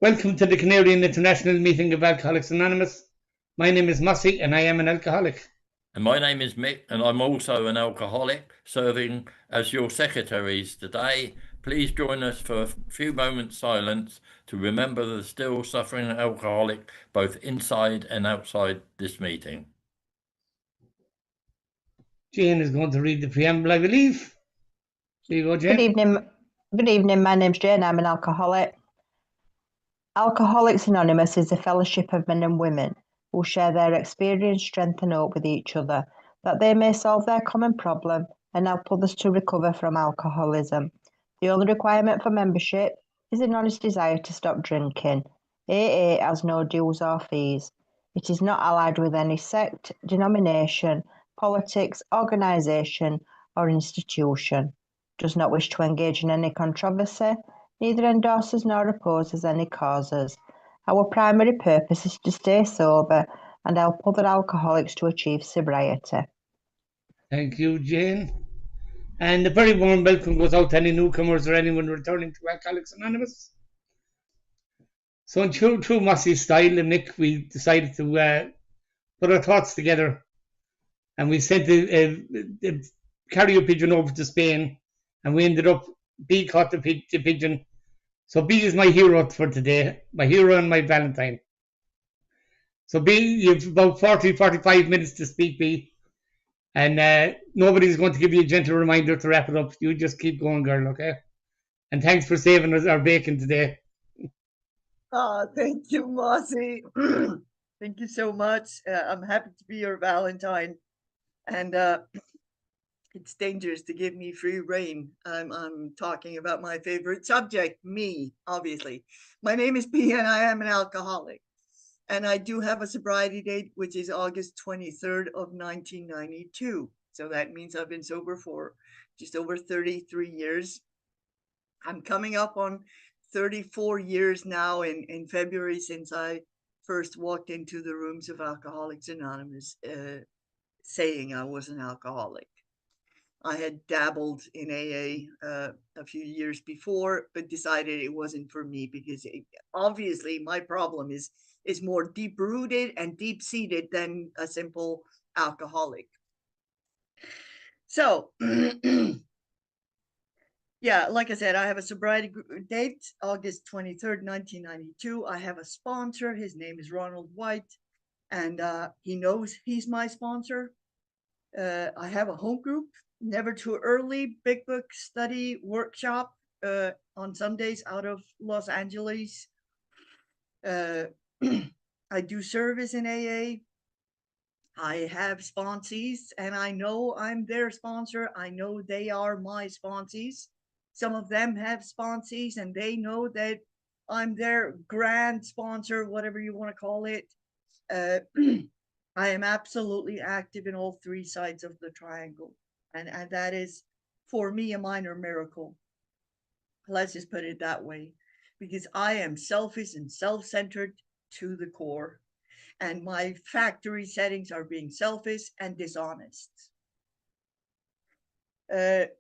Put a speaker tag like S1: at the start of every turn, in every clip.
S1: Welcome to the Canarian International Meeting of Alcoholics Anonymous. My name is Mossy and I am an alcoholic.
S2: And my name is Mick, and I'm also an alcoholic, serving as your secretaries today. Please join us for a few moments silence to remember the still suffering alcoholic, both inside and outside this meeting.
S1: Jane is going to read the preamble, I believe. Here you go, Jane.
S3: Good evening. My name's Jane. I'm an alcoholic. Alcoholics Anonymous is a fellowship of men and women who share their experience, strength and hope with each other, that they may solve their common problem and help others to recover from alcoholism. The only requirement for membership is an honest desire to stop drinking. AA has no dues or fees. It is not allied with any sect, denomination, politics, organisation or institution. Does not wish to engage in any controversy, neither endorses nor opposes any causes. Our primary purpose is to stay sober and help other alcoholics to achieve sobriety.
S1: Thank you, Jane. And a very warm welcome goes out to any newcomers or anyone returning to Alcoholics Anonymous. So in true Mossy style, and Nick, we decided to put our thoughts together and we sent a carrier pigeon over to Spain, and we ended up, B caught the pigeon. So B is my hero for today, my hero and my Valentine. So B, you've about 45 minutes to speak, B. And nobody's going to give you a gentle reminder to wrap it up. You just keep going, girl, okay? And thanks for saving us our bacon today.
S4: Oh, thank you, Mossy. Thank you so much. I'm happy to be your Valentine. And it's dangerous to give me free rein. I'm talking about my favorite subject, me, obviously. My name is P and I am an alcoholic. And I do have a sobriety date, which is August 23rd of 1992. So that means I've been sober for just over 33 years. I'm coming up on 34 years now in February, since I first walked into the rooms of Alcoholics Anonymous saying I was an alcoholic. I had dabbled in AA a few years before, but decided it wasn't for me because obviously my problem is more deep-rooted and deep-seated than a simple alcoholic. So, yeah, like I said, I have a sobriety date, August 23rd, 1992. I have a sponsor. His name is Ronald White, and he knows he's my sponsor. I have a home group, Never Too Early, Big Book Study Workshop on Sundays out of Los Angeles. I do service in AA. I have sponsees, and I know I'm their sponsor. I know they are my sponsees. Some of them have sponsees, and they know that I'm their grand sponsor, whatever you want to call it. I am absolutely active in all three sides of the triangle. And that is, for me, a minor miracle. Let's just put it that way. Because I am selfish and self-centered to the core. And my factory settings are being selfish and dishonest. Since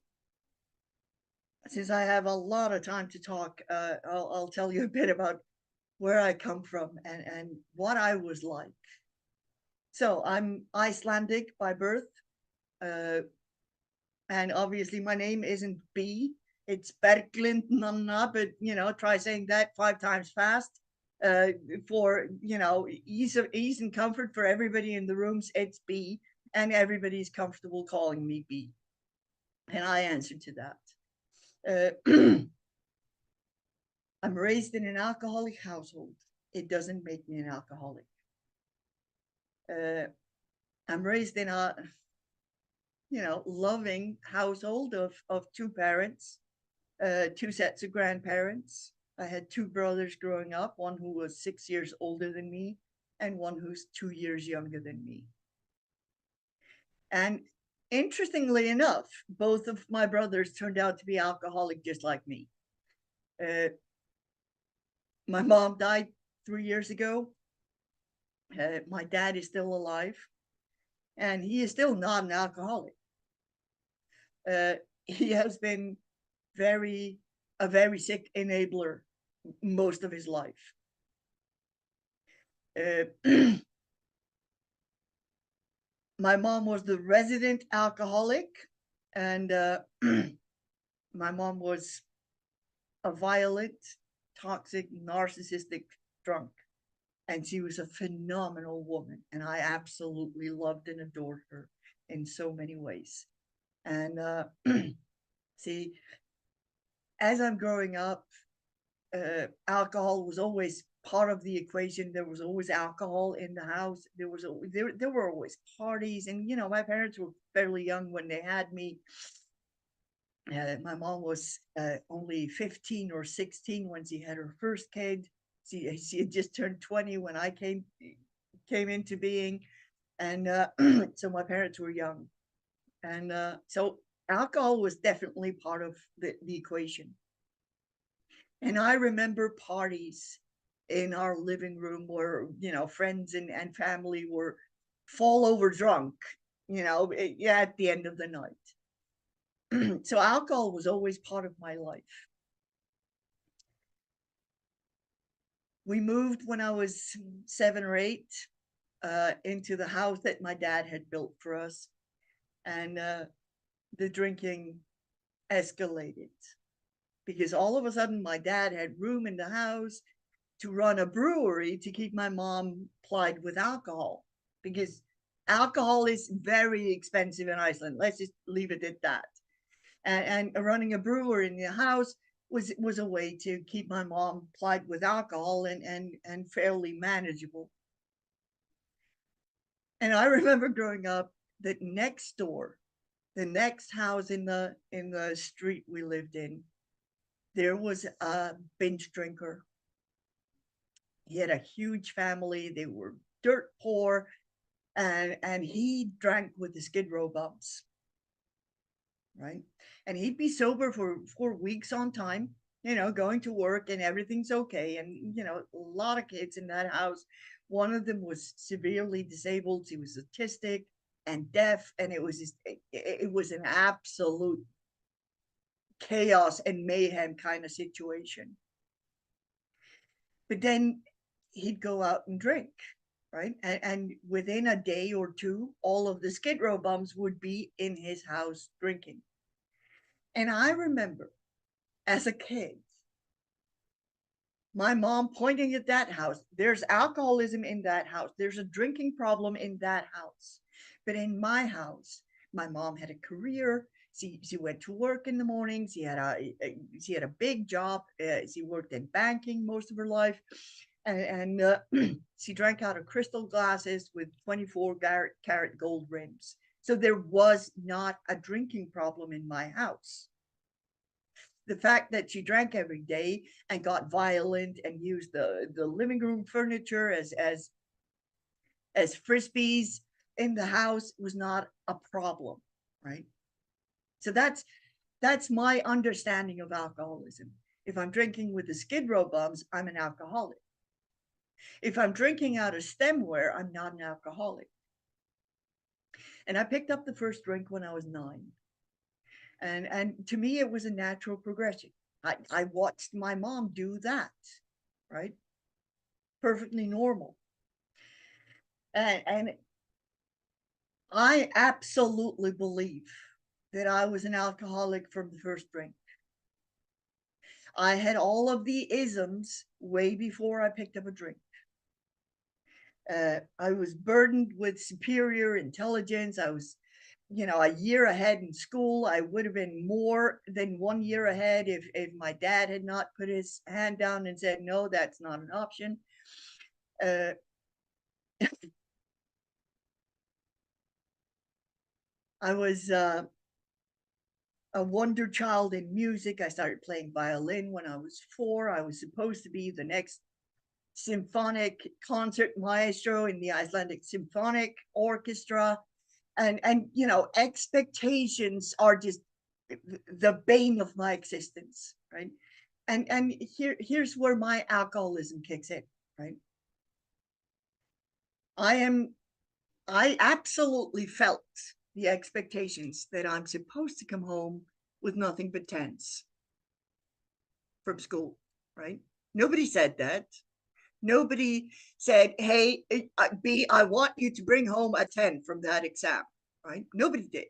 S4: I have a lot of time to talk, I'll tell you a bit about where I come from and what I was like. So I'm Icelandic by birth. And obviously my name isn't B, it's Berglind Nanna, but try saying that 5 times fast. For ease and comfort for everybody in the rooms, it's B, and everybody's comfortable calling me B, and I answer to that. I'm raised in an alcoholic household. It doesn't make me an alcoholic. I'm raised in a loving household of 2 parents, 2 sets of grandparents. I had 2 brothers growing up, one who was 6 years older than me and one who's 2 years younger than me. And interestingly enough, both of my brothers turned out to be alcoholic just like me. My mom died 3 years ago. My dad is still alive, and he is still not an alcoholic. He has been a very sick enabler most of his life. My mom was the resident alcoholic, and my mom was a violent, toxic, narcissistic drunk. And she was a phenomenal woman. And I absolutely loved and adored her in so many ways. And see, as I'm growing up, alcohol was always part of the equation. There was always alcohol in the house. There were always parties. And, you know, my parents were fairly young when they had me. My mom was only 15 or 16 when she had her first kid. She had just turned 20 when I came into being, and so my parents were young, and so alcohol was definitely part of the equation. And I remember parties in our living room where, you know, friends and family were fall over drunk, you know, at the end of the night. So alcohol was always part of my life. We moved when I was 7 or 8 into the house that my dad had built for us, and the drinking escalated because all of a sudden my dad had room in the house to run a brewery to keep my mom plied with alcohol, because alcohol is very expensive in Iceland. Let's just leave it at that. And running a brewery in the house was a way to keep my mom plied with alcohol and fairly manageable. And I remember growing up that next door, the next house in the street we lived in, there was a binge drinker. He had a huge family. They were dirt poor, and he drank with the Skid Row bumps, right? And he'd be sober for weeks on time, you know, going to work and everything's okay. And, you know, a lot of kids in that house. One of them was severely disabled. He was autistic and deaf, and it was an absolute chaos and mayhem kind of situation. But then he'd go out and drink, right? And within a day or two, all of the Skid Row bums would be in his house drinking. And I remember as a kid, my mom pointing at that house. There's alcoholism in that house. There's a drinking problem in that house. But in my house, my mom had a career. She went to work in the mornings. She had a big job. She worked in banking most of her life, and she drank out of crystal glasses with 24-karat gold rims. So there was not a drinking problem in my house. The fact that she drank every day and got violent and used the living room furniture as frisbees in the house was not a problem, right? So that's my understanding of alcoholism. If I'm drinking with the Skid Row bums, I'm an alcoholic. If I'm drinking out of stemware, I'm not an alcoholic. And I picked up the first drink when I was 9. And to me, it was a natural progression. I watched my mom do that, right? Perfectly normal. And I absolutely believe that I was an alcoholic from the first drink. I had all of the isms way before I picked up a drink. I was burdened with superior intelligence. I was, you know, a year ahead in school. I would have been more than 1 year ahead if my dad had not put his hand down and said, no, that's not an option. I was a wonder child in music. I started playing violin when I was 4. I was supposed to be the next symphonic concert maestro in the Icelandic Symphonic Orchestra. And you know, expectations are just the bane of my existence, right? And here's where my alcoholism kicks in, right? I absolutely felt the expectations that I'm supposed to come home with nothing but 10s from school, right? Nobody said that. Nobody said, hey, B, I want you to bring home a 10 from that exam, right? Nobody did.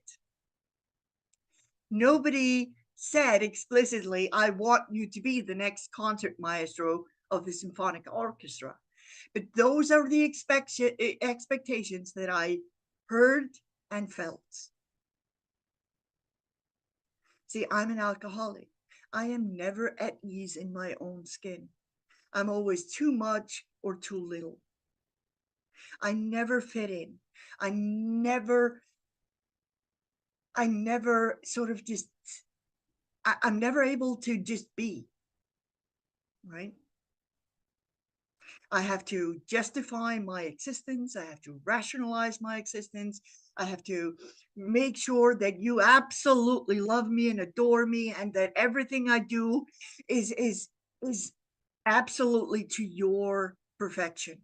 S4: Nobody said explicitly, I want you to be the next concert maestro of the symphonic orchestra. But those are the expectations that I heard and felt. See, I'm an alcoholic. I am never at ease in my own skin. I'm always too much or too little. I never fit in. I never sort of just, I'm never able to just be, right? I have to justify my existence. I have to rationalize my existence. I have to make sure that you absolutely love me and adore me, and that everything I do is absolutely to your perfection.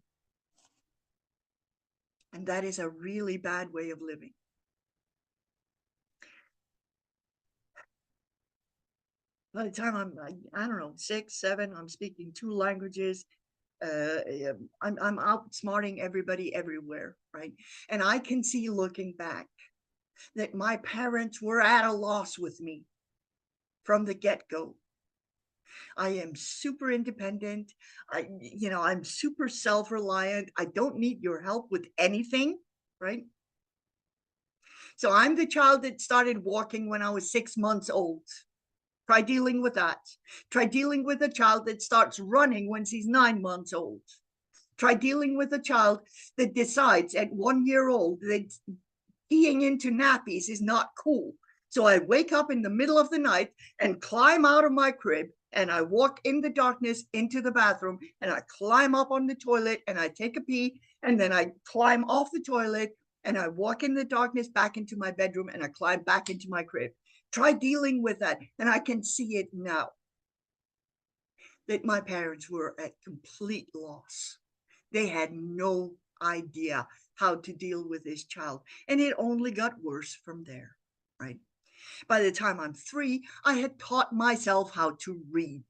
S4: And that is a really bad way of living. By the time I don't know, 6, 7, I'm speaking 2 languages. I'm outsmarting everybody everywhere, right? And I can see, looking back, that my parents were at a loss with me from the get-go. I am super independent. I'm super self-reliant. I don't need your help with anything, right? So I'm the child that started walking when I was 6 months old. Try dealing with that. Try dealing with a child that starts running when she's 9 months old. Try dealing with a child that decides at 1 year old that peeing into nappies is not cool. So I wake up in the middle of the night and climb out of my crib, and I walk in the darkness into the bathroom, and I climb up on the toilet and I take a pee, and then I climb off the toilet and I walk in the darkness back into my bedroom and I climb back into my crib. Try dealing with that. And I can see it now that my parents were at complete loss. They had no idea how to deal with this child. And it only got worse from there, right? By the time I'm 3, I had taught myself how to read.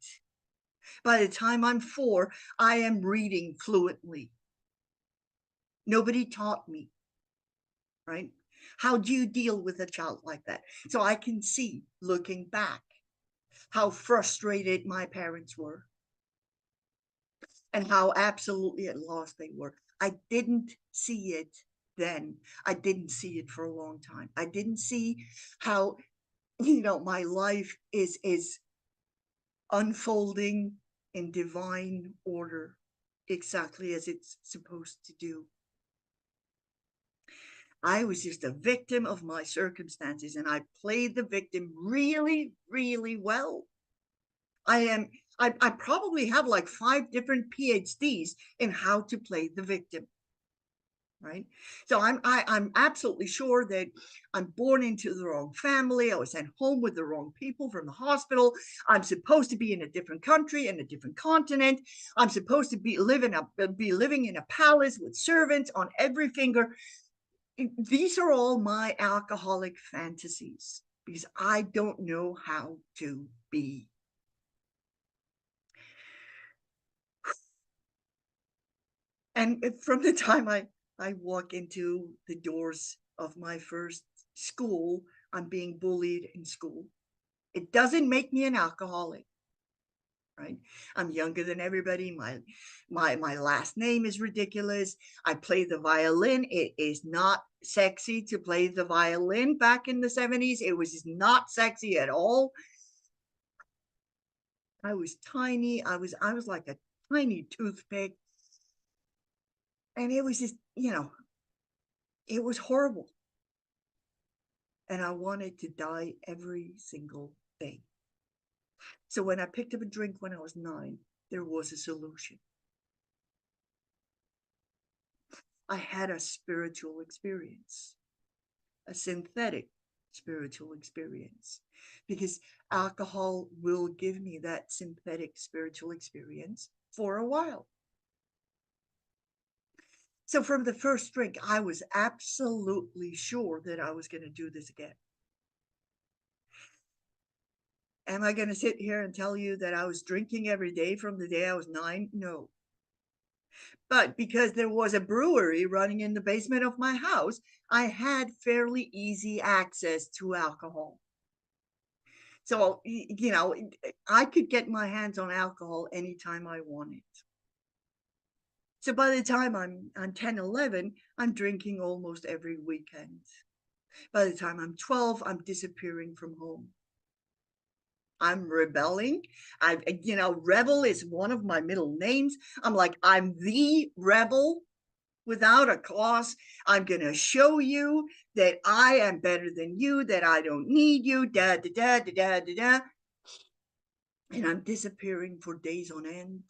S4: By the time I'm 4, I am reading fluently. Nobody taught me, right? How do you deal with a child like that? So I can see, looking back, how frustrated my parents were and how absolutely at loss they were. I didn't see it then. I didn't see it for a long time. I didn't see how, my life is unfolding in divine order, exactly as it's supposed to do. I was just a victim of my circumstances, and I played the victim really, really well. I probably have like 5 different PhDs in how to play the victim, right? So I'm absolutely sure that I'm born into the wrong family. I was sent home with the wrong people from the hospital. I'm supposed to be in a different country, in a different continent. I'm supposed to be living in a palace with servants on every finger. These are all my alcoholic fantasies because I don't know how to be. And from the time I walk into the doors of my first school, I'm being bullied in school. It doesn't make me an alcoholic, right? I'm younger than everybody. My last name is ridiculous. I play the violin. It is not sexy to play the violin back in the 70s. It was not sexy at all. I was tiny. I was like a tiny toothpick. And it was just, it was horrible. And I wanted to die every single day. So when I picked up a drink when I was 9, there was a solution. I had a spiritual experience, a synthetic spiritual experience, because alcohol will give me that synthetic spiritual experience for a while. So from the first drink, I was absolutely sure that I was going to do this again. Am I going to sit here and tell you that I was drinking every day from the day I was 9? No. But because there was a brewery running in the basement of my house, I had fairly easy access to alcohol. So, you know, I could get my hands on alcohol anytime I wanted. So by the time I'm 10, 11, I'm drinking almost every weekend. By the time I'm 12, I'm disappearing from home. I'm rebelling. Rebel is one of my middle names. I'm like, I'm the rebel without a cause. I'm going to show you that I am better than you, that I don't need you, da, da, da, da, da, da, da. And I'm disappearing for days on end.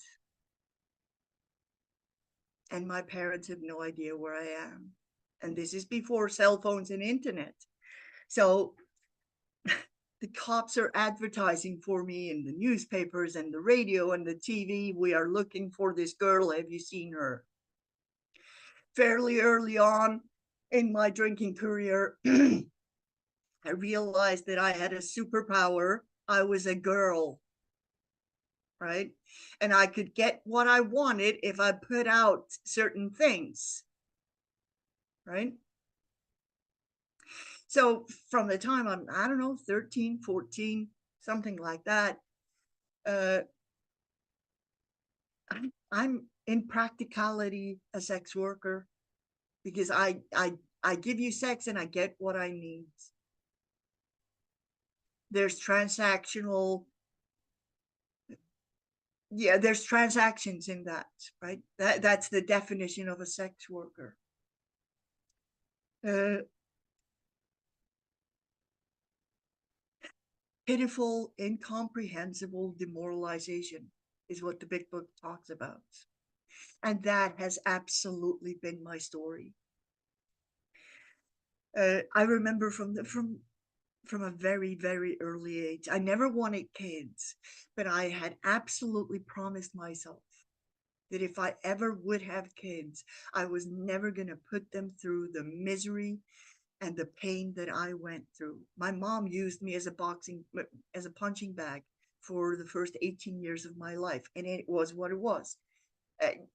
S4: And my parents have no idea where I am. And this is before cell phones and internet. So the cops are advertising for me in the newspapers and the radio and the TV. We are looking for this girl. Have you seen her? Fairly early on in my drinking career, I realized that I had a superpower. I was a girl, right? And I could get what I wanted if I put out certain things, right? So from the time I'm, I don't know, 13, 14, something like that, I'm in practicality a sex worker because I give you sex and I get what I need. There's transactional, there's transactions in that, right? That's the definition of a sex worker. Pitiful, incomprehensible demoralization is what the big book talks about. And that has absolutely been my story. I remember from a very, very early age, I never wanted kids, but I had absolutely promised myself that if I ever would have kids, I was never going to put them through the misery and the pain that I went through. My mom used me as a punching bag for the first 18 years of my life, and it was what it was. It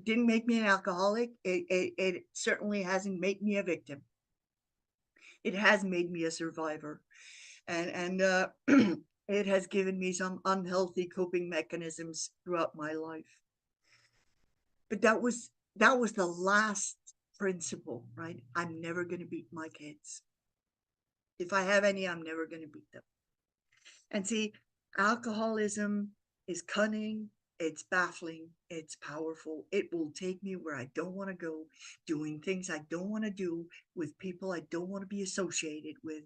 S4: didn't make me an alcoholic. It certainly hasn't made me a victim. It has made me a survivor, and it has given me some unhealthy coping mechanisms throughout my life. But that was the last principle, right? I'm never going to beat my kids. If I have any, I'm never going to beat them. And see, alcoholism is cunning, it's baffling, it's powerful. It will take me where I don't want to go, doing things I don't want to do with people I don't want to be associated with.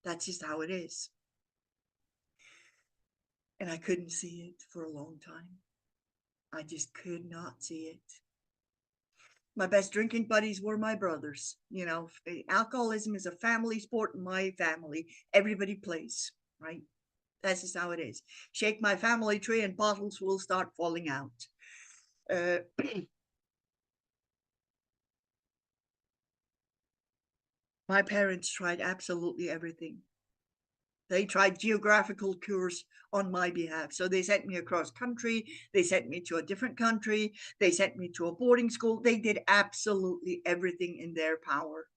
S4: That's just how it is. And I couldn't see it for a long time. I just could not see it. My best drinking buddies were my brothers. You know, alcoholism is a family sport in my family. Everybody plays, right? That's just how it is. Shake my family tree and bottles will start falling out. My parents tried absolutely everything. They tried geographical cures on my behalf. So they sent me across country. They sent me to a different country. They sent me to a boarding school. They did absolutely everything in their power.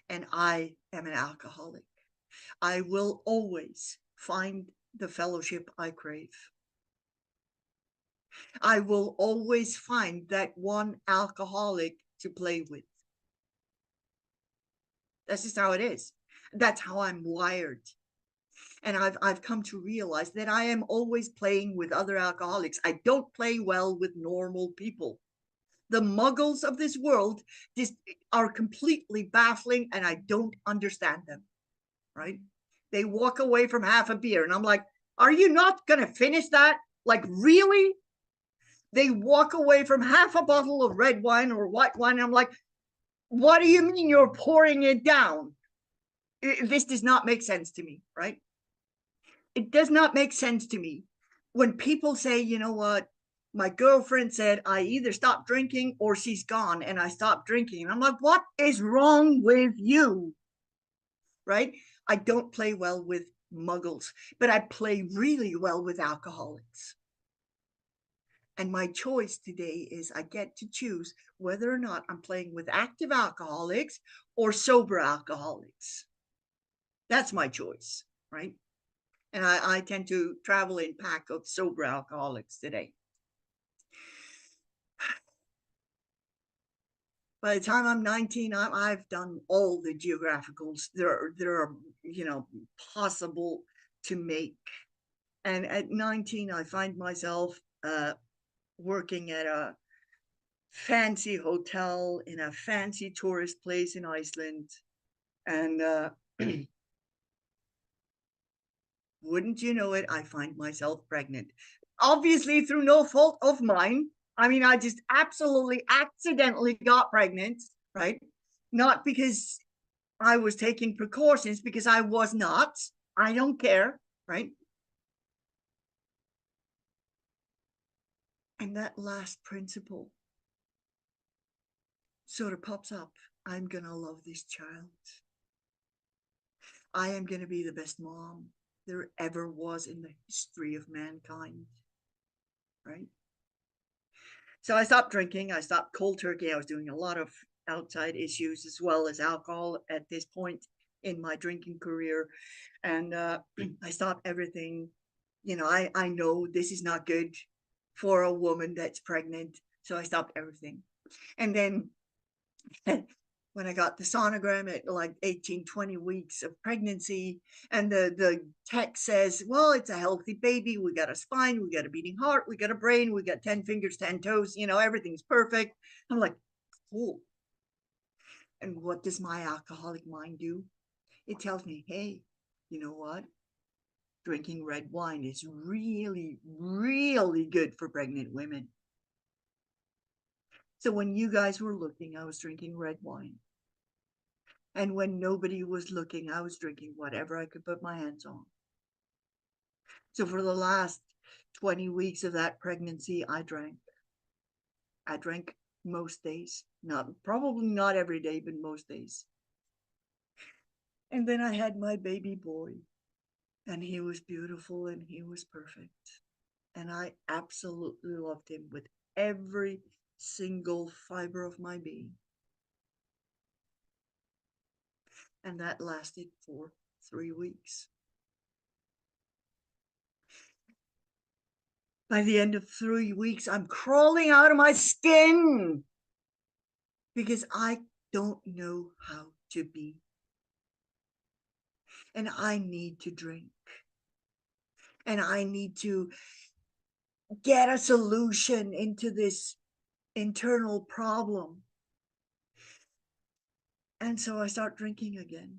S4: And I am an alcoholic. I will always find the fellowship I crave. I will always find that one alcoholic to play with. That's just how it is. That's how I'm wired. And I've come to realize that I am always playing with other alcoholics. I don't play well with normal people. The muggles of this world just are completely baffling, and I don't understand them, right? They walk away from half a beer, and I'm like, are you not going to finish that? Like, really? They walk away from half a bottle of red wine or white wine, and I'm like, what do you mean you're pouring it down? This does not make sense to me, right? It does not make sense to me when people say, you know what, my girlfriend said I either stop drinking or she's gone, and I stopped drinking. And I'm like, what is wrong with you? right? I don't play well with muggles, but I play really well with alcoholics. And my choice today is I get to choose whether or not I'm playing with active alcoholics or sober alcoholics. That's my choice, right? And I tend to travel in pack of sober alcoholics today. By the time I'm 19, I've done all the geographicals there are, possible to make. And at 19, I find myself working at a fancy hotel in a fancy tourist place in Iceland. And wouldn't you know it, I find myself pregnant. Obviously, through no fault of mine. I mean, I just absolutely accidentally got pregnant, right? Not because I was taking precautions, because I was not. I don't care, right? And that last principle sort of pops up. I'm going to love this child. I am going to be the best mom there ever was in the history of mankind, right? So I stopped drinking. I stopped cold turkey. I was doing a lot of outside issues as well as alcohol at this point in my drinking career. And I stopped everything. I know this is not good for a woman that's pregnant. So I stopped everything. And then when I got the sonogram at like 18, 20 weeks of pregnancy, and the text says, well, it's a healthy baby. We got a spine, we got a beating heart, we got a brain, we got 10 fingers, 10 toes, everything's perfect. I'm like, cool. And what does my alcoholic mind do? It tells me, hey, you know what? Drinking red wine is really, really good for pregnant women. So when you guys were looking, I was drinking red wine. And when nobody was looking, I was drinking whatever I could put my hands on. So for the last 20 weeks of that pregnancy, I drank. I drank most days, probably not every day, but most days. And then I had my baby boy, and he was beautiful and he was perfect. And I absolutely loved him with every single fiber of my being. And that lasted for 3 weeks. By the end of 3 weeks, I'm crawling out of my skin because I don't know how to be. And I need to drink. And I need to get a solution into this internal problem. And so I start drinking again,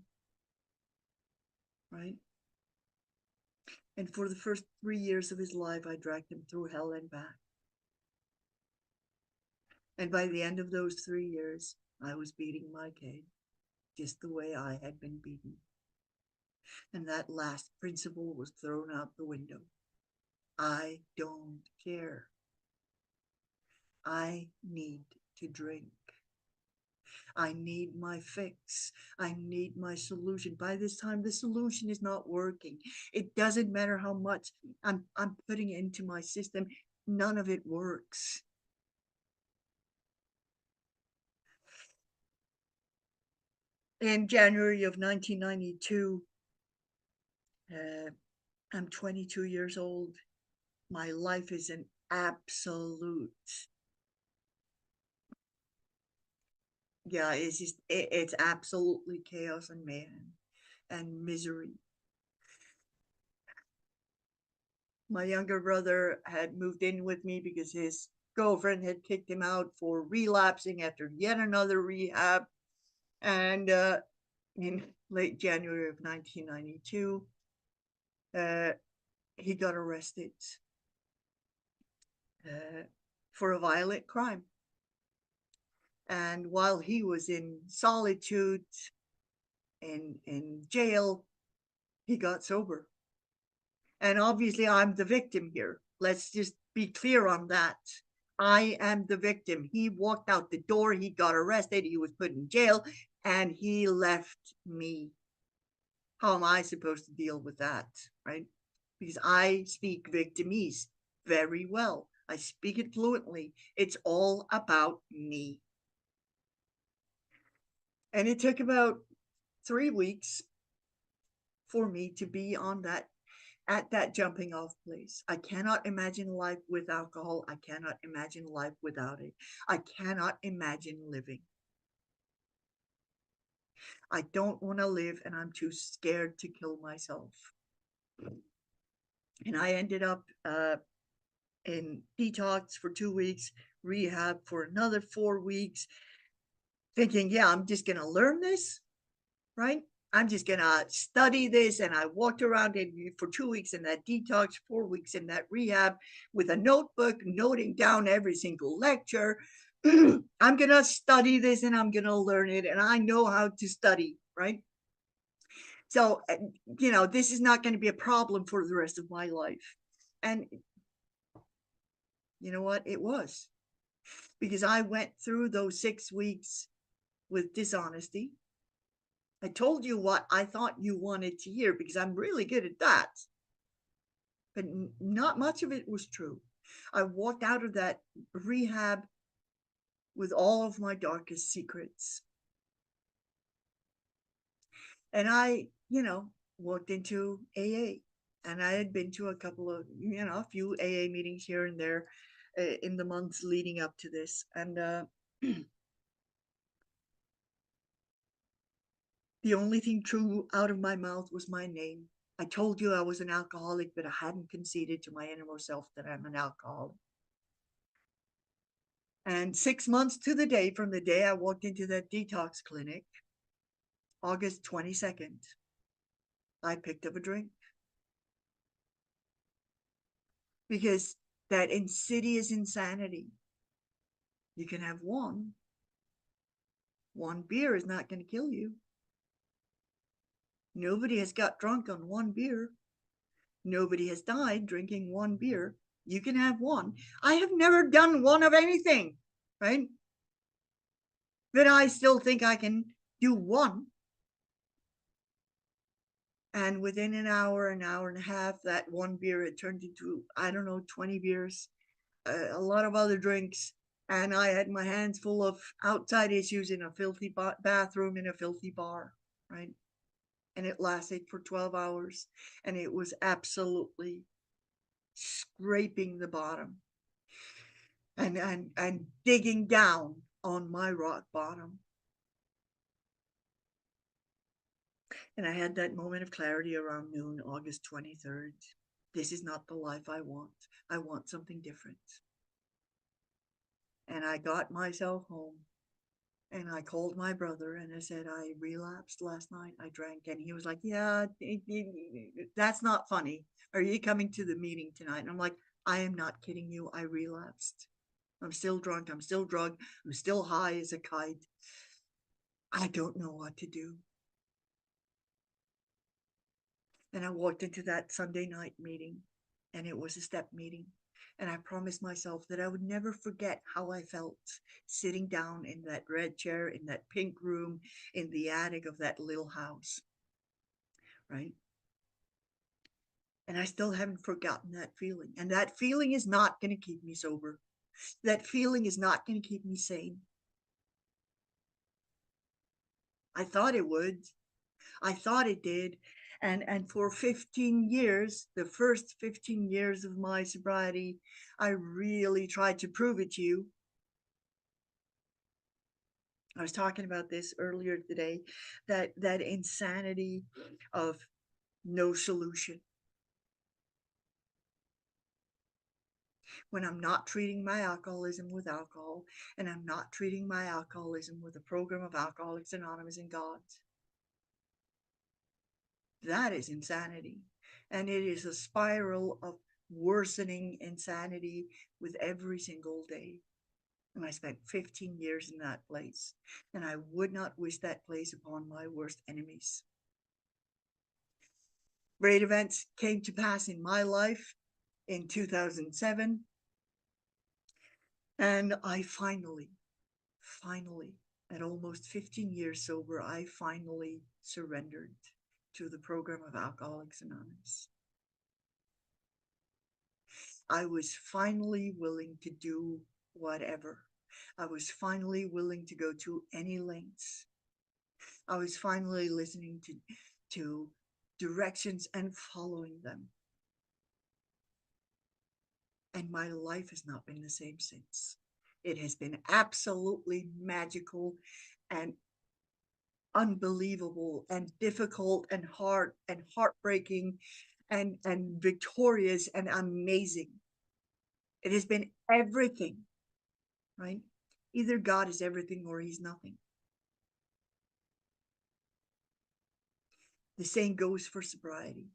S4: right? And for the first 3 years of his life, I dragged him through hell and back. And by the end of those 3 years, I was beating my keg just the way I had been beaten. And that last principle was thrown out the window. I don't care. I need to drink. I need my fix. I need my solution. By this time, the solution is not working. It doesn't matter how much I'm putting into my system. None of it works. In January of 1992, I'm 22 years old. My life is an absolute, it's absolutely chaos and mayhem and misery. My younger brother had moved in with me because his girlfriend had kicked him out for relapsing after yet another rehab. And in late January of 1992, he got arrested for a violent crime. And while he was in solitude in jail, he got sober. And obviously, I'm the victim here. Let's just be clear on that. I am the victim. He walked out the door, he got arrested, he was put in jail, and he left me. How am I supposed to deal with that, right? Because I speak Victimese very well. I speak it fluently. It's all about me. And it took about 3 weeks for me to be on that, at that jumping off place. I cannot imagine life with alcohol. I cannot imagine life without it. I cannot imagine living. I don't want to live, and I'm too scared to kill myself. And I ended up in detox for 2 weeks, rehab for another 4 weeks, thinking, yeah, I'm just going to learn this, right? I'm just going to study this. And I walked around for 2 weeks in that detox, 4 weeks in that rehab with a notebook, noting down every single lecture. I'm going to study this and I'm going to learn it. And I know how to study, right? So, this is not going to be a problem for the rest of my life. And you know what? It was. Because I went through those 6 weeks with dishonesty. I told you what I thought you wanted to hear because I'm really good at that. But not much of it was true. I walked out of that rehab with all of my darkest secrets. And I, walked into AA. And I had been to a couple of, a few AA meetings here and there in the months leading up to this. And the only thing true out of my mouth was my name. I told you I was an alcoholic, but I hadn't conceded to my innermost self that I'm an alcoholic. And 6 months to the day from the day I walked into that detox clinic, August 22nd, I picked up a drink. Because that insidious insanity, you can have one. One beer is not going to kill you. Nobody has got drunk on one beer. Nobody has died drinking one beer. You can have one. I have never done one of anything, right? But I still think I can do one. And within an hour and a half, that one beer had turned into, 20 beers, a lot of other drinks. And I had my hands full of outside issues in a filthy bathroom in a filthy bar, right? And it lasted for 12 hours. And it was absolutely scraping the bottom and digging down on my rock bottom. And I had that moment of clarity around noon, August 23rd. This is not the life I want. I want something different. And I got myself home and I called my brother and I said, I relapsed last night. I drank. And he was like, yeah, that's not funny. Are you coming to the meeting tonight? And I'm like, I am not kidding you. I relapsed. I'm still drunk. I'm still drugged. I'm still high as a kite. I don't know what to do. And I walked into that Sunday night meeting, and it was a step meeting. And I promised myself that I would never forget how I felt sitting down in that red chair, in that pink room, in the attic of that little house, right? And I still haven't forgotten that feeling. And that feeling is not going to keep me sober. That feeling is not going to keep me sane. I thought it would. I thought it did. And for 15 years, the first 15 years of my sobriety, I really tried to prove it to you. I was talking about this earlier today, that insanity of no solution. When I'm not treating my alcoholism with alcohol, and I'm not treating my alcoholism with a program of Alcoholics Anonymous and God. That is insanity. And it is a spiral of worsening insanity with every single day. And I spent 15 years in that place. And I would not wish that place upon my worst enemies. Great events came to pass in my life in 2007. And I finally, at almost 15 years sober, I finally surrendered. to the program of Alcoholics Anonymous. I was finally willing to do whatever. I was finally willing to go to any lengths. I was finally listening to directions and following them. And my life has not been the same since. It has been absolutely magical and unbelievable and difficult and hard and heartbreaking and victorious and amazing. It has been everything, right? Either God is everything or he's nothing. The same goes for sobriety.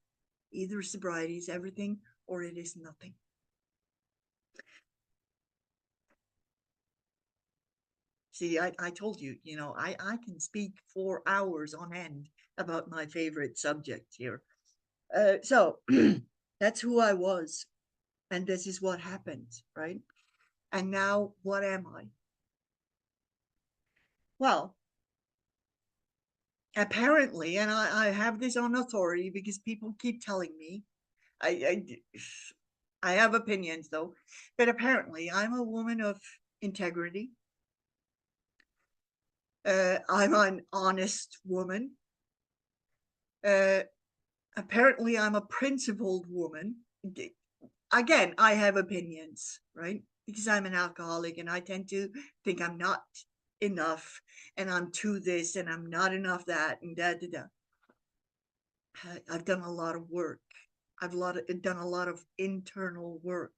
S4: Either sobriety is everything or it is nothing. See, I told you, I can speak for hours on end about my favorite subject here. So that's who I was. And this is what happened, right? And now what am I? Well, apparently, and I have this on authority because people keep telling me, I have opinions though, but apparently I'm a woman of integrity. I'm an honest woman. Apparently I'm a principled woman. Again, I have opinions, right? Because I'm an alcoholic and I tend to think I'm not enough and I'm too this and I'm not enough that and I've done a lot of work. I've done a lot of internal work.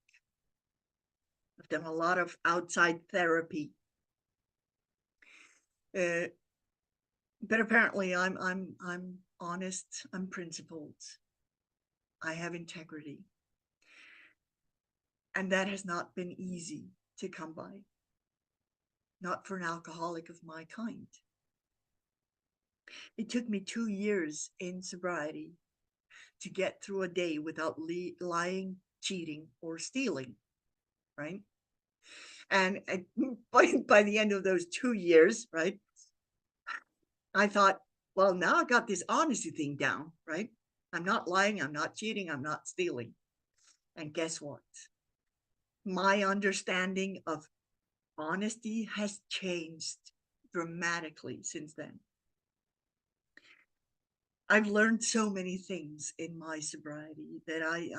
S4: I've done a lot of outside therapy. But apparently I'm honest, I'm principled. I have integrity. And that has not been easy to come by. Not for an alcoholic of my kind. It took me 2 years in sobriety to get through a day without lying, cheating, or stealing, right? And by the end of those 2 years, right, I thought, well, now I got this honesty thing down, right? I'm not lying, I'm not cheating, I'm not stealing. And guess what? My understanding of honesty has changed dramatically since then. I've learned so many things in my sobriety that I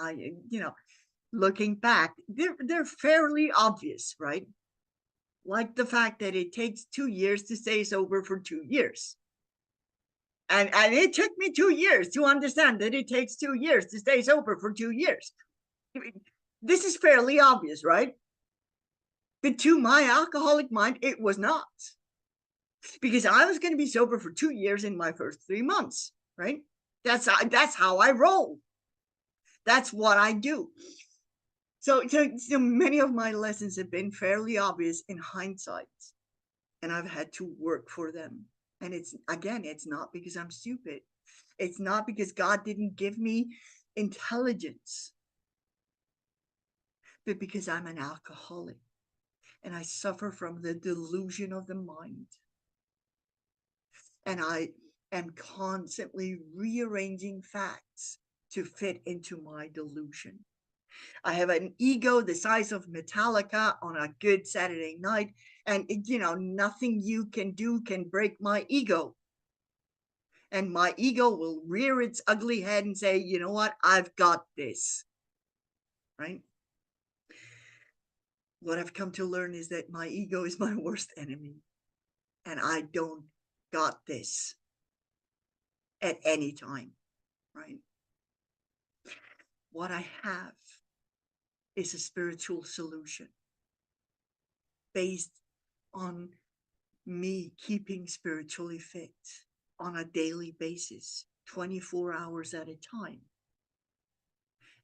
S4: looking back, they're fairly obvious, right? Like the fact that it takes 2 years to stay sober for 2 years. And it took me 2 years to understand that it takes 2 years to stay sober for 2 years. This is fairly obvious, right? But to my alcoholic mind, it was not. Because I was going to be sober for 2 years in my first 3 months, right? That's how I roll. That's what I do. So many of my lessons have been fairly obvious in hindsight, and I've had to work for them. And it's not because I'm stupid. It's not because God didn't give me intelligence, but because I'm an alcoholic and I suffer from the delusion of the mind. And I am constantly rearranging facts to fit into my delusion. I have an ego the size of Metallica on a good Saturday night, and nothing you can do can break my ego. And my ego will rear its ugly head and say, you know what, I've got this, right? What I've come to learn is that my ego is my worst enemy, and I don't got this at any time, right? What I have is a spiritual solution based on me keeping spiritually fit on a daily basis, 24 hours at a time.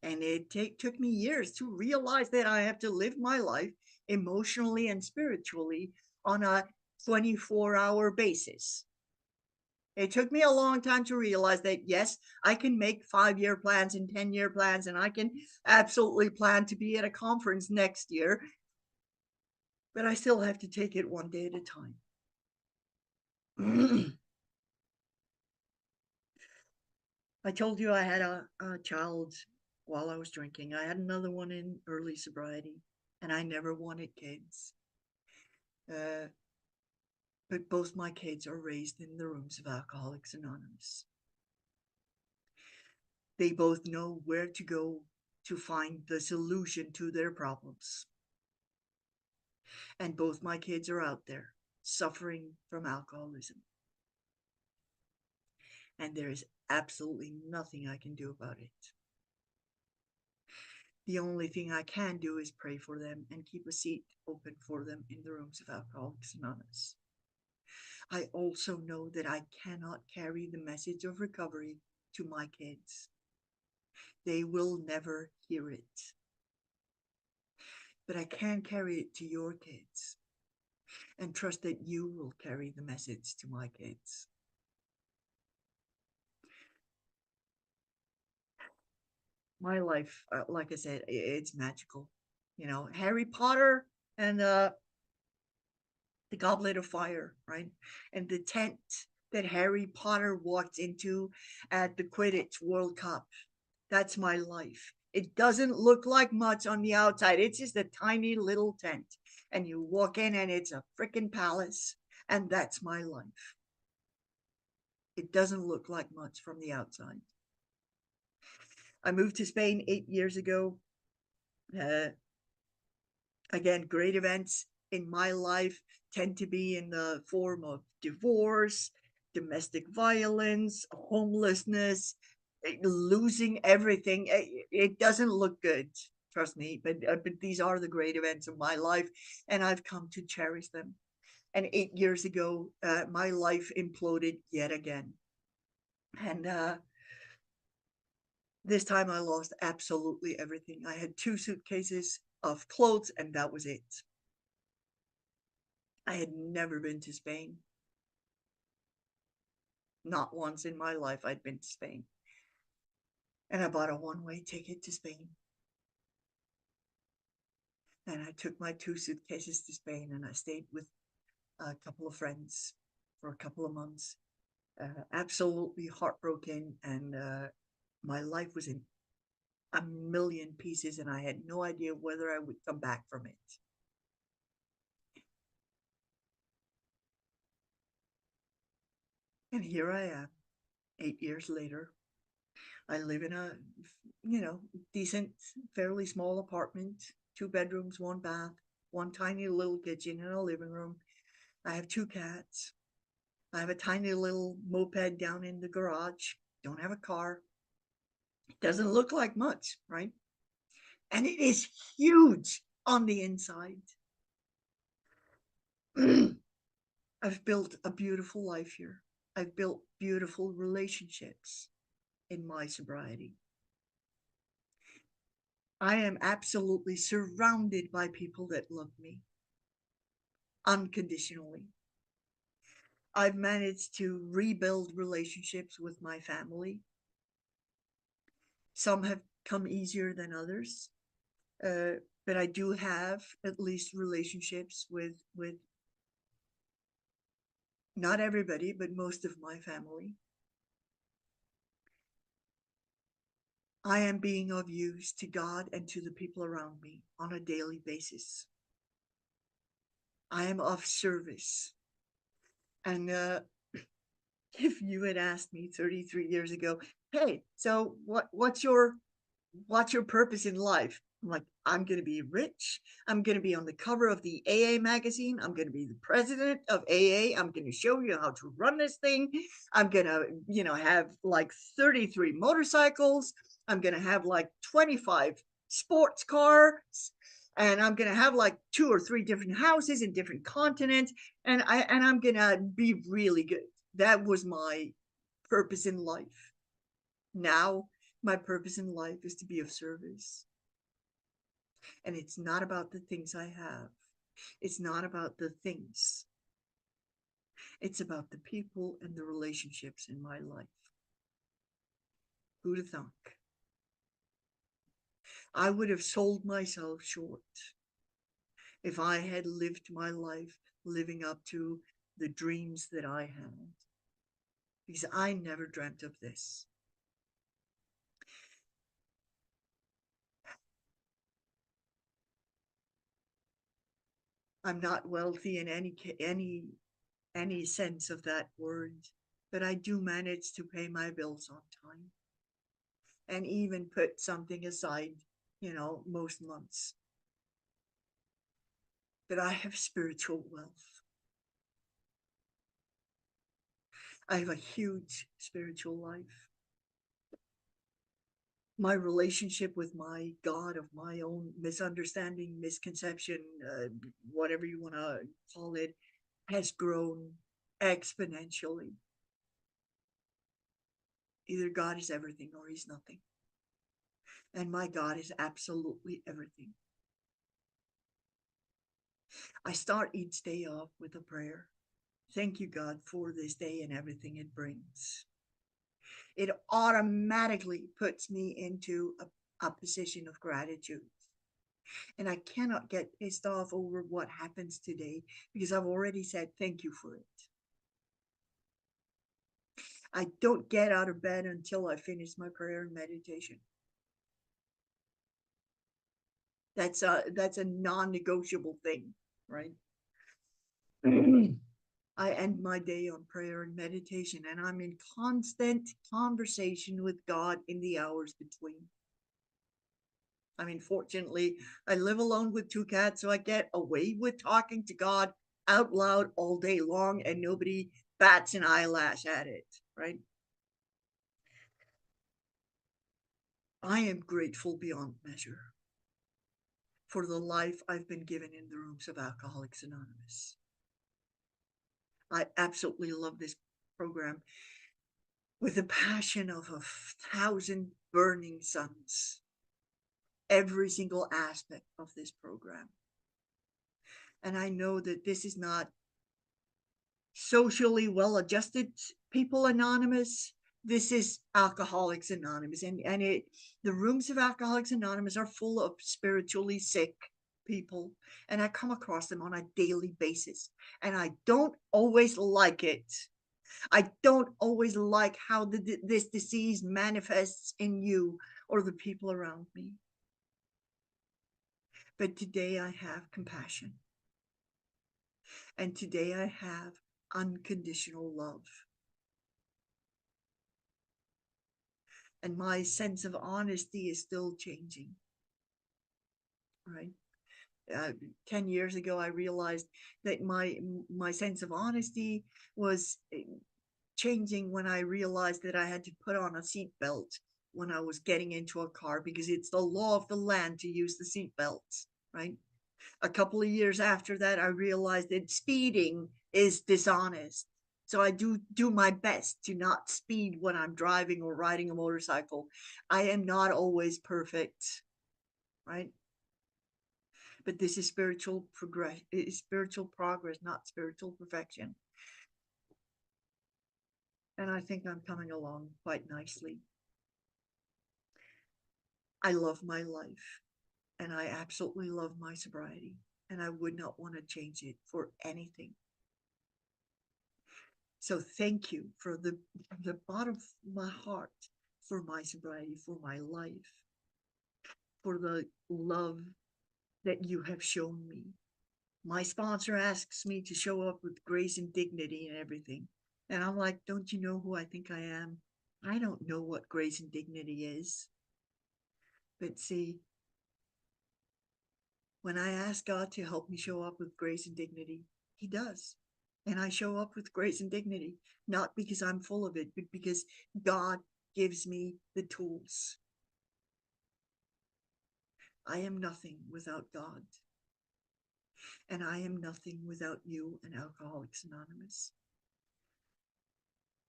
S4: And it took me years to realize that I have to live my life emotionally and spiritually on a 24-hour basis. It took me a long time to realize that, yes, I can make 5-year plans and 10-year plans, and I can absolutely plan to be at a conference next year, but I still have to take it one day at a time. I told you I had a child while I was drinking. I had another one in early sobriety, and I never wanted kids. But both my kids are raised in the rooms of Alcoholics Anonymous. They both know where to go to find the solution to their problems. And both my kids are out there suffering from alcoholism. And there is absolutely nothing I can do about it. The only thing I can do is pray for them and keep a seat open for them in the rooms of Alcoholics Anonymous. I also know that I cannot carry the message of recovery to my kids. They will never hear it. But I can carry it to your kids and trust that you will carry the message to my kids. My life, like I said, it's magical. You know, Harry Potter and the Goblet of Fire, right? And the tent that Harry Potter walked into at the Quidditch World Cup. That's my life. It doesn't look like much on the outside. It's just a tiny little tent. And you walk in and it's a freaking palace. And that's my life. It doesn't look like much from the outside. I moved to Spain 8 years ago. Again, great events in my life tend to be in the form of divorce, domestic violence, homelessness, losing everything. It doesn't look good, trust me, but these are the great events of my life, and I've come to cherish them. And 8 years ago, my life imploded yet again. And this time I lost absolutely everything. I had 2 suitcases of clothes, and that was it. I had never been to Spain. Not once in my life I'd been to Spain. And I bought a one-way ticket to Spain. And I took my 2 suitcases to Spain, and I stayed with a couple of friends for a couple of months. Absolutely heartbroken, and my life was in a million pieces, and I had no idea whether I would come back from it. And here I am, 8 years later. I live in a, decent, fairly small apartment, 2 bedrooms, 1 bath, 1 tiny little kitchen and a living room. I have 2 cats. I have a tiny little moped down in the garage. Don't have a car. It doesn't look like much, right? And it is huge on the inside. I've built a beautiful life here. I've built beautiful relationships in my sobriety. I am absolutely surrounded by people that love me unconditionally. I've managed to rebuild relationships with my family. Some have come easier than others, but I do have at least relationships with not everybody, but most of my family. I am being of use to God and to the people around me on a daily basis. I am of service. And if you had asked me 33 years ago, hey, so what's your purpose in life? I'm like, I'm going to be rich. I'm going to be on the cover of the AA magazine. I'm going to be the president of AA. I'm going to show you how to run this thing. I'm going to, have like 33 motorcycles. I'm going to have like 25 sports cars. And I'm going to have like 2 or 3 different houses in different continents. And I'm going to be really good. That was my purpose in life. Now, my purpose in life is to be of service. And it's not about the things I have. It's not about the things. It's about the people and the relationships in my life. Who'd have thunk? I would have sold myself short if I had lived my life living up to the dreams that I had. Because I never dreamt of this. I'm not wealthy in any sense of that word, but I do manage to pay my bills on time and even put something aside, most months. But I have spiritual wealth. I have a huge spiritual life. My relationship with my God of my own misunderstanding, misconception, whatever you want to call it, has grown exponentially. Either God is everything or he's nothing. And my God is absolutely everything. I start each day off with a prayer. Thank you, God, for this day and everything it brings. It automatically puts me into a position of gratitude. And I cannot get pissed off over what happens today because I've already said thank you for it. I don't get out of bed until I finish my prayer and meditation. That's a non-negotiable thing, right? I end my day on prayer and meditation, and I'm in constant conversation with God in the hours between. I mean, fortunately, I live alone with 2 cats, so I get away with talking to God out loud all day long, and nobody bats an eyelash at it, right? I am grateful beyond measure for the life I've been given in the rooms of Alcoholics Anonymous. I absolutely love this program with the passion of 1,000 burning suns. Every single aspect of this program. And I know that this is not socially well-adjusted people anonymous. This is Alcoholics Anonymous. And the rooms of Alcoholics Anonymous are full of spiritually sick people. And I come across them on a daily basis. And I don't always like it. I don't always like how this disease manifests in you or the people around me. But today I have compassion. And today I have unconditional love. And my sense of honesty is still changing, right? 10 years ago, I realized that my sense of honesty was changing when I realized that I had to put on a seatbelt when I was getting into a car because it's the law of the land to use the seatbelts, right? A couple of years after that, I realized that speeding is dishonest. So I do my best to not speed when I'm driving or riding a motorcycle. I am not always perfect, right? But this is spiritual progress, not spiritual perfection. And I think I'm coming along quite nicely. I love my life, and I absolutely love my sobriety, and I would not want to change it for anything. So thank you from the bottom of my heart for my sobriety, for my life, for the love that you have shown me. My sponsor asks me to show up with grace and dignity and everything. And I'm like, don't you know who I think I am? I don't know what grace and dignity is. But see, when I ask God to help me show up with grace and dignity, he does. And I show up with grace and dignity, not because I'm full of it, but because God gives me the tools. I am nothing without God. And I am nothing without you and Alcoholics Anonymous.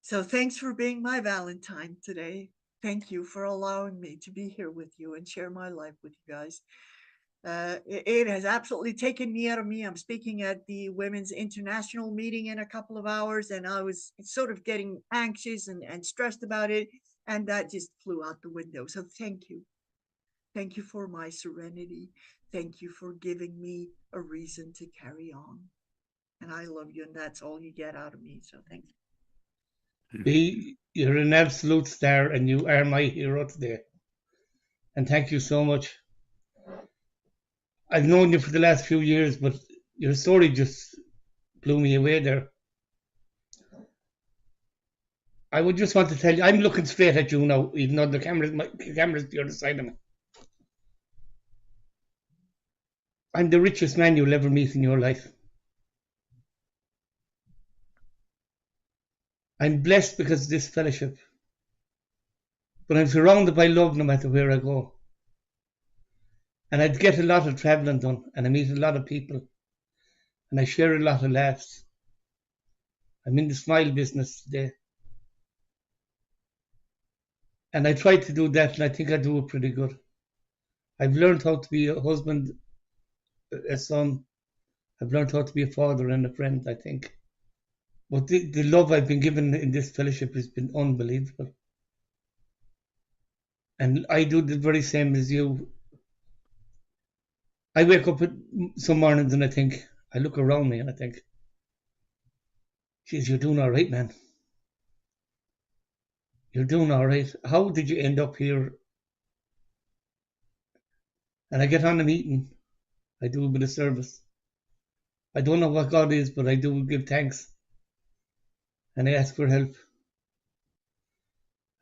S4: So thanks for being my Valentine today. Thank you for allowing me to be here with you and share my life with you guys. It has absolutely taken me out of me. I'm speaking at the Women's International meeting in a couple of hours, and I was sort of getting anxious and stressed about it, and that just flew out the window. So thank you. Thank you for my serenity. Thank you for giving me a reason to carry on. And I love you, and that's all you get out of me. So thank you.
S1: B, you're an absolute star, and you are my hero today. And thank you so much. I've known you for the last few years, but Your story just blew me away there. I would just want to tell you, I'm looking straight at you now, even though the camera's the other side of me. I'm the richest man you'll ever meet in your life. I'm blessed because of this fellowship. But I'm surrounded by love no matter where I go. And I get a lot of travelling done, and I meet a lot of people, and I share a lot of laughs. I'm in the smile business today. And I try to do that, and I think I do it pretty good. I've learned how to be a husband, a son. I've learned how to be a father and a friend, I think. But the love I've been given in this fellowship has been unbelievable. And I do the very same as you. I wake up some mornings and I look around me and I think, geez, you're doing all right, man. You're doing all right. How did you end up here? And I get on a meeting. I do a bit of service. I don't know what God is, but I do give thanks. And I ask for help.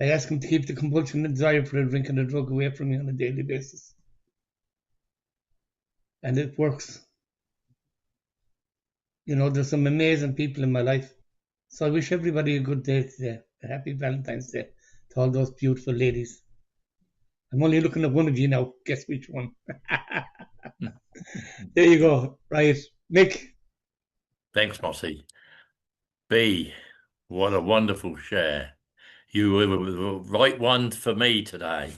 S1: I ask Him to keep the compulsion and desire for a drink and a drug away from me on a daily basis. And it works. You know, there's some amazing people in my life. So I wish everybody a good day today. A happy Valentine's Day to all those beautiful ladies. I'm only looking at one of you now. Guess which one? There you go. Right. Nick.
S2: Thanks, Mossy. B, what a wonderful share. You were the right one for me today,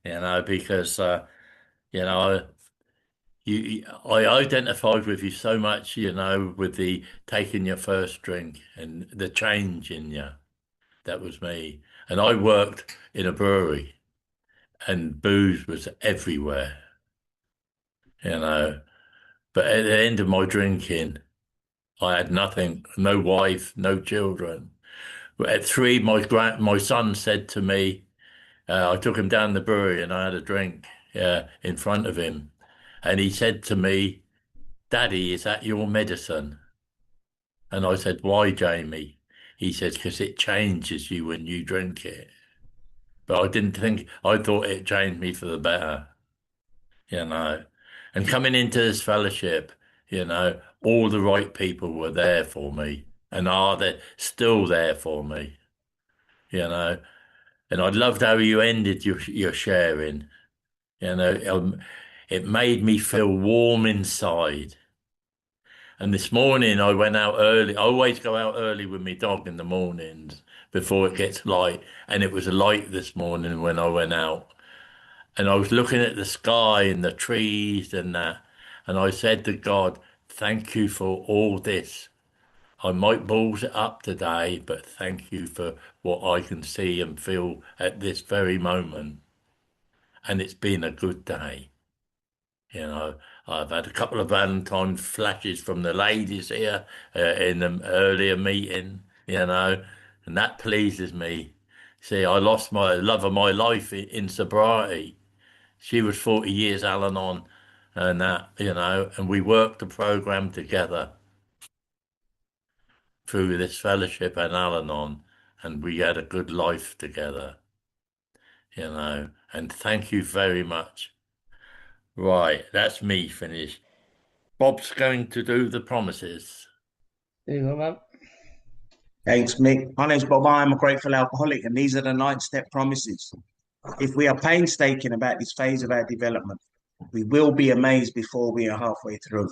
S2: because, I identified with you so much, with the taking your first drink and the change in you. That was me. And I worked in a brewery and booze was everywhere, But at the end of my drinking, I had nothing, no wife, no children. At 3, my son said to me, I took him down the brewery and I had a drink in front of him. And he said to me, "Daddy, is that your medicine?" And I said, "Why, Jamie?" He said, "Because it changes you when you drink it." But I thought it changed me for the better, And coming into this fellowship, all the right people were there for me and are still there for me, And I loved how you ended your sharing, It made me feel warm inside. And this morning I went out early. I always go out early with my dog in the mornings before it gets light. And it was light this morning when I went out. And I was looking at the sky and the trees and that. And I said to God, "Thank you for all this. I might balls it up today, but thank you for what I can see and feel at this very moment." And it's been a good day. I've had a couple of Valentine flashes from the ladies here in the earlier meeting, and that pleases me. See, I lost my love of my life in sobriety. She was 40 years Al-Anon and that, and we worked the program together through this fellowship and Al-Anon, and we had a good life together, and thank you very much. Right, that's me finished. Bob's going to do the promises.
S1: There you go, Bob.
S5: Thanks, Mick. My name's Bob. I'm a grateful alcoholic, and these are the 9-step promises. If we are painstaking about this phase of our development, we will be amazed before we are halfway through.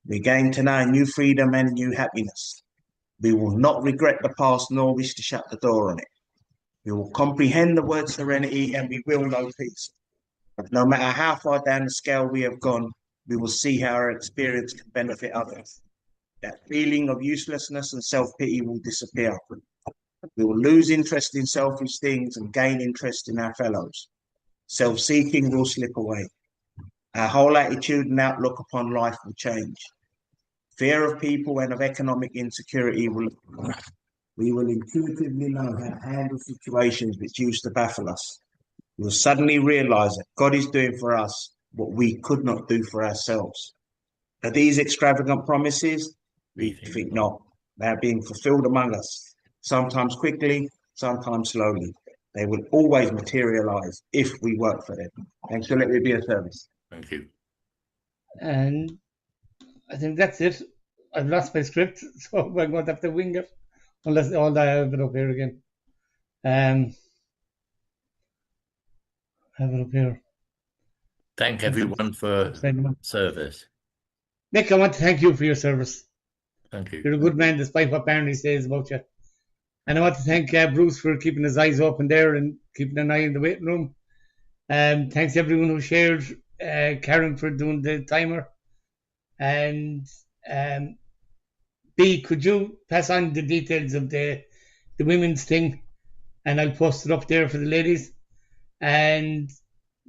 S5: We gain to know new freedom and new happiness. We will not regret the past nor wish to shut the door on it. We will comprehend the word serenity and we will know peace. No matter how far down the scale we have gone, we will see how our experience can benefit others. That feeling of uselessness and self-pity will disappear. We will lose interest in selfish things and gain interest in our fellows. Self-seeking will slip away. Our whole attitude and outlook upon life will change. Fear of people and of economic insecurity will. We will intuitively know how to handle situations which used to baffle us. We will suddenly realize that God is doing for us what we could not do for ourselves. Are these extravagant promises? We think not. They are being fulfilled among us, sometimes quickly, sometimes slowly. They will always materialize if we work for them. Thanks, so let me be a service.
S2: Thank you.
S1: And I think that's it. I've lost my script, so I'm going to have to wing it, unless I have it up here again. Have it up here.
S2: Thank everyone for service.
S1: Nick, I want to thank you for your service.
S2: Thank you.
S1: You're a good man, despite what Barney says about you. And I want to thank Bruce for keeping his eyes open there and keeping an eye in the waiting room. Thanks everyone who shared. Karen for doing the timer. And B, could you pass on the details of the women's thing? And I'll post it up there for the ladies. And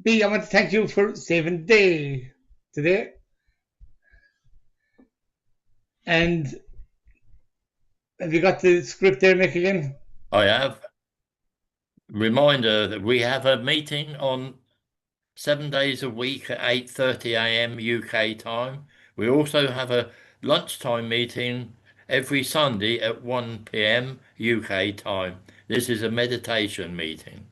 S1: B, I want to thank you for saving the day today. And have you got the script there, Mick, again?
S2: I have. Reminder that we have a meeting on 7 days a week at 8:30 a.m. UK time. We also have a lunchtime meeting every Sunday at 1 p.m. UK time. This is a meditation meeting.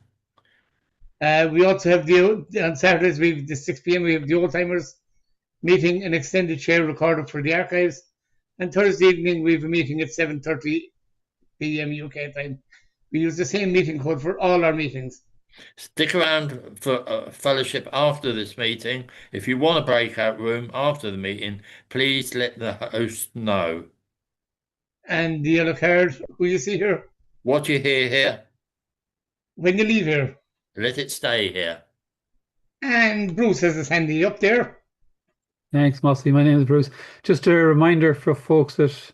S1: We also have on Saturdays, we have the 6 p.m. we have the old timers meeting, an extended share recorded for the archives. And Thursday evening, we have a meeting at 7:30 p.m. UK time. We use the same meeting code for all our meetings.
S2: Stick around for fellowship after this meeting. If you want a breakout room after the meeting, please let the host know.
S1: And the yellow card, who you see here?
S2: What you hear here,
S1: when you leave here,
S2: let it stay here.
S1: And Bruce has his handy up there.
S6: Thanks, Mossy. My name is Bruce. Just a reminder for folks that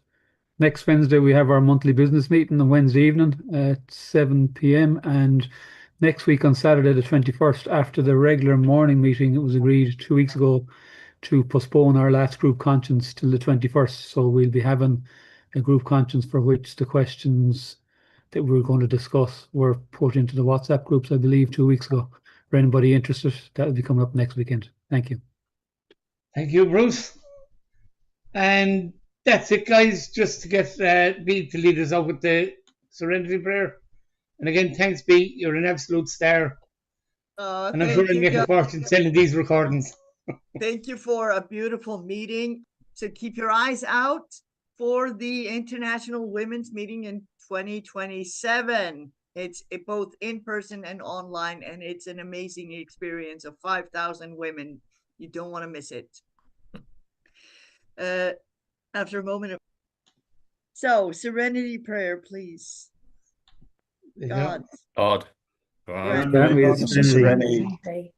S6: next Wednesday we have our monthly business meeting on Wednesday evening at 7 p.m. and next week on Saturday the 21st, after the regular morning meeting, it was agreed 2 weeks ago to postpone our last group conscience till the 21st. So we'll be having a group conscience for which the questions that we were going to discuss were put into the WhatsApp groups, I believe, 2 weeks ago. For anybody interested, that will be coming up next weekend. Thank you.
S1: Thank you, Bruce. And that's it, guys. Just to get B to lead us out with the Serenity Prayer. And again, thanks, B. You're an absolute star. And I'm sure you'll make a fortune selling these recordings.
S4: Thank you for a beautiful meeting. So keep your eyes out for the International Women's Meeting in 2027. It's both in person and online, and it's an amazing experience of 5,000 women. You don't want to miss it. After a moment of Serenity Prayer, please. God.
S5: Grant me serenity.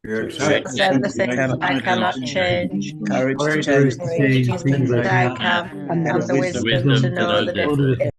S7: Accept the things I cannot change. Courage to change things that I can, and the wisdom to know the difference.